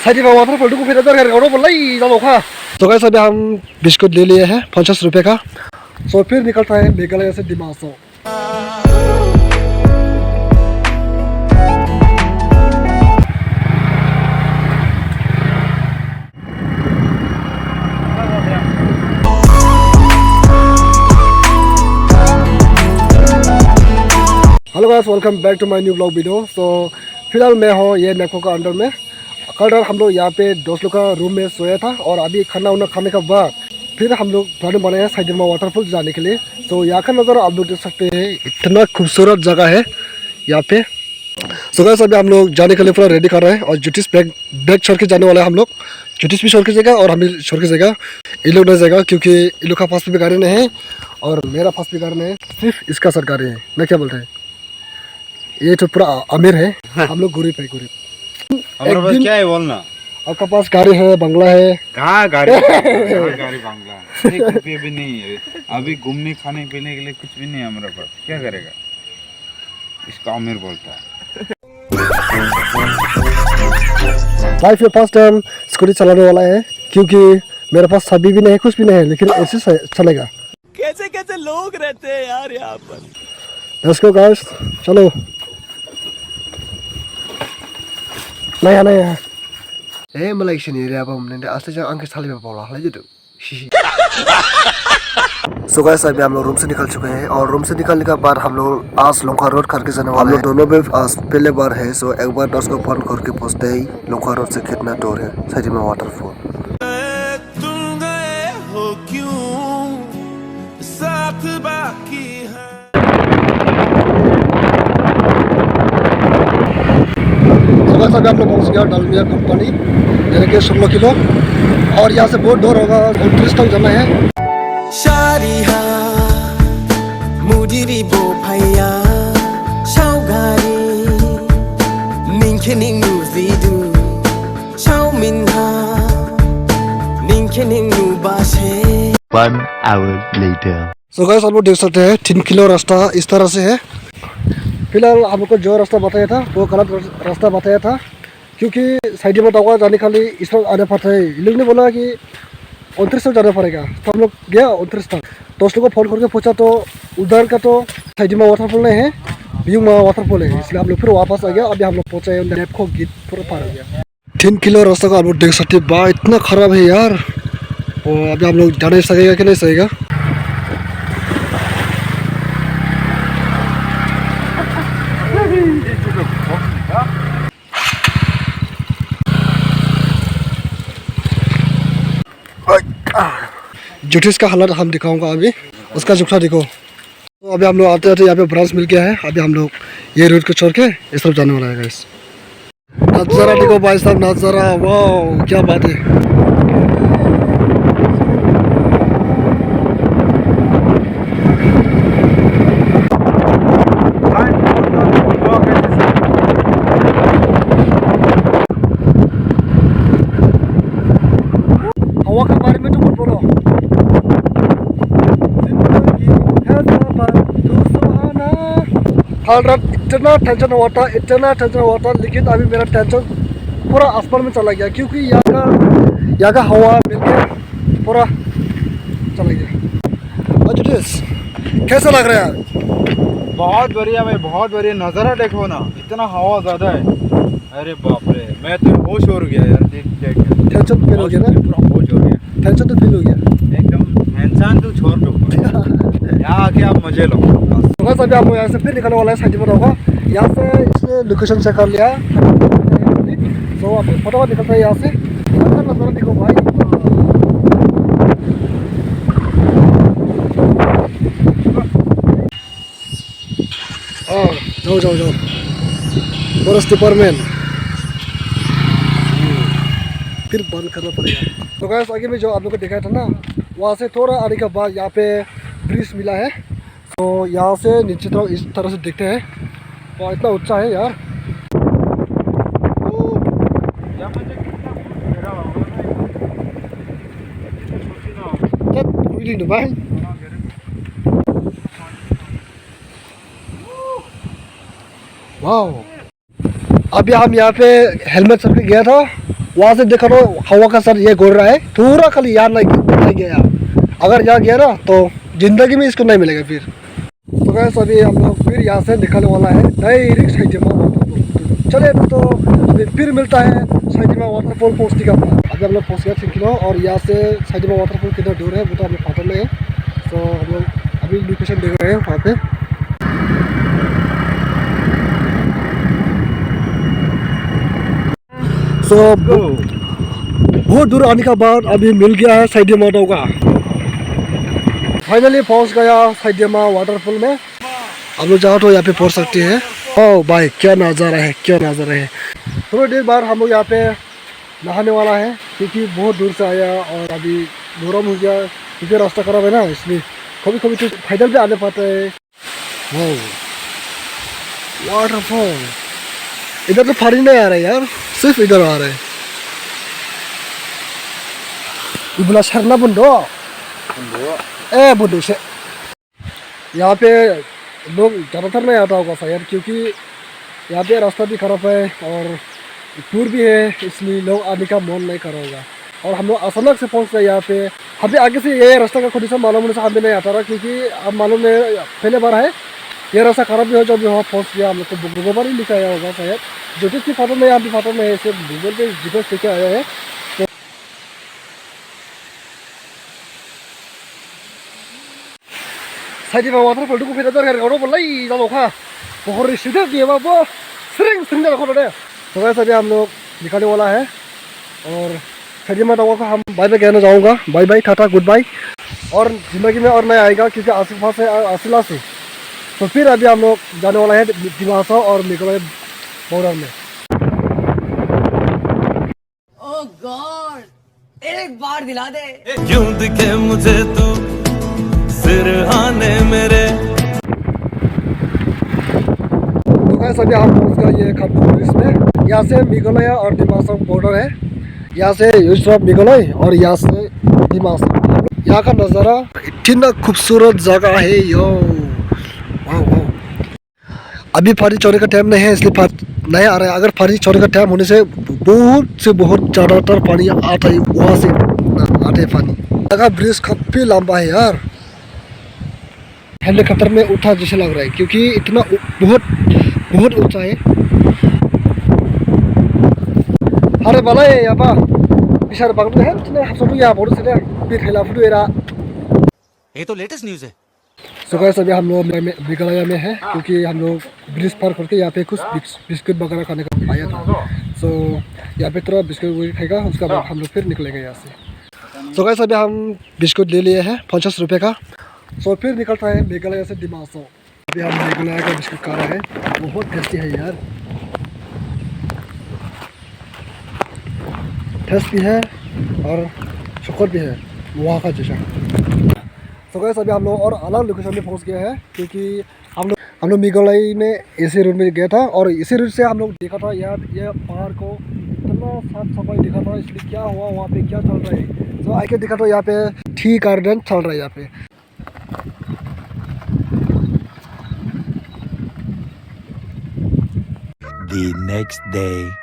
साइडिमा waterfall को फिर इधर करो बोला ही चलो खा। तो गाइस अभी हम बिस्कुट ले लिए हैं 50 रुपए का। सो फिर निकलता है मेघालय से दिमासो। Hello guys, welcome back to my new blog video. So फिलहाल मैं हूँ ये मैको का अंडर में। कल रात हम लोग यहाँ पे दोस्त लोग का रूम में सोया था और अभी खाना उना खाने के बाद फिर हम लोग प्लान बनाए हैं साइडिमा वाटरफॉल जाने के लिए। तो यहाँ का नज़ारा आप लोग देख सकते हैं, इतना खूबसूरत जगह है यहाँ पे। सो गाइस अभी हम लोग जाने के लिए पूरा रेडी कर रहे हैं और जुटिस बैग छोड़ के जाने वाला है हम लोग। जुटिस भी छोड़ के जाएगा और हम भी छोड़ के जाएगा। ये लोग नहीं जाएगा क्योंकि ये लोग का पास भी गाड़ी नहीं है और मेरा पास भी गाड़ी नहीं है, सिर्फ इसका सर गाड़ी है। मैं क्या बोलते हैं, ये तो पूरा अमीर है, हम लोग गरीब है। गरीब हमारे पास क्या है बोलना। आपका पास गाड़ी है, बंगला है। कहाँ गाड़ी गाड़ी बंगला एक रुपये भी नहीं है। अभी घूमने खाने पीने के लिए कुछ भी नहीं है हमारे पास। क्या करेगा, इसका अमीर बोलता है। लाइफ में फर्स्ट टाइम स्कूटी चलाने वाला है क्योंकि मेरे पास सभी भी नहीं है, कुछ भी नहीं है, लेकिन ऐसे चलेगा। कैसे कैसे लोग रहते हैं यार यहाँ पर। लेट्स गो गाइस, चलो। नया ए मलाई एकछिन हेरे अब हमने अस्ति चाहिँ अंकित थाली में पौड़ा हालै जो। सो गाइस अभी हम लोग रूम से निकल चुके हैं और रूम से निकलने के बाद हम लोग आज लोंखा रोड करके जाने वाले हैं। हम लोग दोनों में आज पहले बार है। सो एक बार दोस्त को फोन करके पूछते ही लोंखा रोड से कितना दूर है साइडिमा वाटरफॉल। तुम गए हो क्यों, साथ बाकी है। सुबह से हम लोग पहुँच गया डालमिया कंपनी, यानी कि 16 किलो, और यहाँ से बहुत दूर होगा, 29 तक जाना है। शारिहा मुदिरी बोफाया शाउगारी निंखेनिंग नुजिदु शाउमिनहा निंखेनिंग नुबाशे। 1 hour later. सो गाइस आप लोग देख सकते हैं 3 किलो रास्ता इस तरह से है। फिलहाल हमको जो रास्ता बताया था वो गलत रास्ता बताया था क्योंकि साइडिमा दवा जाने के लिए इस तरह आने पड़ता है। ये लोग ने बोला कि 29 तक जाना पड़ेगा, तो हम लोग गया 29 तक। दोस्त लोग को फोन करके पूछा तो उधर का तो साइडिमा वाटरफॉल नहीं है, ब्यूमा वाटरफॉल है, इसलिए हम लोग फिर वापस आ गया। अभी हम लोग पहुँचे मैप को गीत पूरा पार हो गया। 3 किलो रास्ता का आप लोग देख सकते बा, इतना खराब है यार। और अभी हम लोग जाने सकेगा कि नहीं सकेगा। जुटिस का हालत हम दिखाऊंगा अभी, उसका जुखा देखो। तो अभी हम लोग आते आते यहाँ पे ब्रांच मिल गया है। अभी हम लोग ये रोड को छोड़ के इस तरफ जाने वाला है गाइस। नज़ारा देखो भाई साहब, नज़ारा वाह क्या बात है। हवा के बारे में तो मत बोलो। कल रात इतना टेंशन हुआ था, लेकिन अभी मेरा टेंशन पूरा आसमान में चला गया क्योंकि यहाँ का हवा मिलके पूरा चला गया। जुटिस कैसा लग रहा है? बहुत बढ़िया भाई, बहुत बढ़िया। नज़ारा देखो ना, इतना हवा ज़्यादा है। अरे बाप रे, मैं तो होश हो गया यार देख देख। टेंशन फील हो गया ना? पूरा होश हो गया, टेंशन तो फील हो गया एकदम। इंसान तो छोड़ दो, यहाँ आके आप मजे लो। तो बस अभी हम यहाँ से फिर निकलने वाला है साइडिमा होगा। यहाँ से इसने लोकेशन चेक कर लिया, तो अब फटाफट निकलता है यहाँ से। यहाँ का नज़ारा देखो भाई, जाओ फॉरेस्ट डिपार्टमेंट फिर बंद करना पड़ेगा। तो गाइस आगे में जो आप लोग को दिखाया था ना, वहाँ से थोड़ा आने के बाद यहाँ पे ब्रिज मिला है। तो यहाँ से नीचे तरफ इस तरह से दिखते हैं, और इतना ऊंचा है यार। क्या भाई, वाह। अभी हम यहाँ पे हेलमेट सबके गया था वहाँ से देखा तो हवा का साथ ये घूर रहा है, थोड़ा खाली यहाँ नहीं गया। अगर यहाँ गया ना तो जिंदगी में इसको नहीं मिलेगा फिर। तो गाइस अभी हम लोग फिर यहाँ से निकलने वाला है डायरेक्ट साइजिमा वाटरफॉल। चले तो अभी फिर मिलता है साइजिमा वाटरफॉल पहुँचने का बाद। अभी हम लोग पहुँच गया 3 किलो और यहाँ से साइजिमा वाटरफॉल कितना दूर है वो तो हमें पता नहीं है। तो हम लोग अभी लोकेशन देख रहे हैं वहाँ पे। तो बहुत दूर आने के बाद अभी मिल गया है साइजिमा का। फाइनली पहुंच गया साइजिमा वाटरफॉल में। आप लोग चाहो तो यहाँ पे पहुंच सकते हैं। ओ भाई क्या नज़ारा है, क्या नज़ारा है। थोड़ी देर बाद हम लोग यहाँ पे नहाने वाला है क्योंकि बहुत दूर से आया और अभी गरम हो गया क्योंकि रास्ता खराब है ना, इसलिए कभी कभी तो फाइनल पे आने पाते हैं। वाटरफॉल इधर तो पानी नहीं आ रहा है यार, सिर्फ इधर आ रहा है। इबला शरना बंदो ए बुद्धू से यहाँ पे लोग ज़्यादातर नहीं आता होगा शायद क्योंकि यहाँ पे रास्ता भी खराब है और दूर भी है, इसलिए लोग आने का मन नहीं कर रहा होगा। और हम लोग अचानक से पहुँच गए यहाँ पे। हमें आगे से ये रास्ता का कंडीशन मालूम होने से हमें नहीं आता रहा क्योंकि अब मालूम है पहले बार है ये रास्ता खराब भी हो। जब वहाँ पहुँच गया हम लोग को गूगल पर ही लिखा आया होगा शायद, जो चीज़ की फोटो में यहाँ भी फोटो में ऐसे गूगल पे डिटेल्स लिखे आया है। साइजिमा वाटरफॉल को फिर इधर गाड़ो बोलाई जानो खा बहुत सीधे दिए बाबू स्ट्रिंग स्ट्रिंग रखो ना। तो वैसे अभी हम लोग निकलने वाला है और साइजिमा को हम बाय बाय कहना चाहूँगा। Bye bye, tata, goodbye. और ज़िंदगी में और नहीं आएगा क्योंकि आसिफा से आसिला से। तो फिर अभी हम लोग जाने वाला है दिमासा और मेघालय बॉर्डर में। ओह गॉड, एक बार दिला दे। क्यों दिखे मुझे तू सिरहाने मेरे। तो गाइस अभी हम पहुंच गए ये खामबुक ब्रिज में। यहाँ से मेघालय और दिमासा बॉर्डर है। यहाँ से यूसुफ मेघालय और यहाँ से दिमासा। यहाँ का नज़ारा इतना खूबसूरत जगह है यो। वाह वाह। अभी पानी छोड़ने का टाइम नहीं है इसलिए नहीं आ रहा है। अगर पानी छोड़ने का टाइम होने से बहुत ज़्यादातर पानी आता है, वहाँ से आते पानी। जगह ब्रिज काफी लंबा है यार, हेलीकॉप्टर में उठा जैसे लग रहा है क्योंकि इतना बहुत ऊंचा है। अरे भला है यहाँ पर बिचार बांग्लू है जिन्हें हफ्सों यहाँ बहुत से फिर हेला फुटू एरा। ये तो लेटेस्ट न्यूज़ है। सो गाइस अभी हम लोग मेघालय में है क्योंकि हम लोग ब्रिज पार करके यहाँ पे कुछ बिस्कुट वगैरह खाने का आया था। सो यहाँ पे थोड़ा बिस्कुट वगैरह खाएगा, उसके बाद हम लोग फिर निकलेंगे यहाँ से। सो गाइस अभी हम बिस्कुट ले लिए हैं 50 रुपये का। सो फिर निकलता है मेघालय से दिमासा। अभी हम मेघालय का बिस्कुट खा रहे हैं, बहुत टेस्टी है यार, टेस्ट भी है और शुक्र भी है वहाँ का जैसा। तो गाइस अभी हम लोग और अलग लोकेशन में पहुँच गया है क्योंकि हम लोग मेघालय में इसी रूट में गया था और इसी रूट से हम लोग देखा था यार ये पहाड़ को इतना साफ सफाई दिखा था। इसलिए क्या हुआ वहाँ पे क्या चल रहा है, तो आके देखा तो यहाँ पे टी गार्डन चल रहा है यहाँ पे। The next day.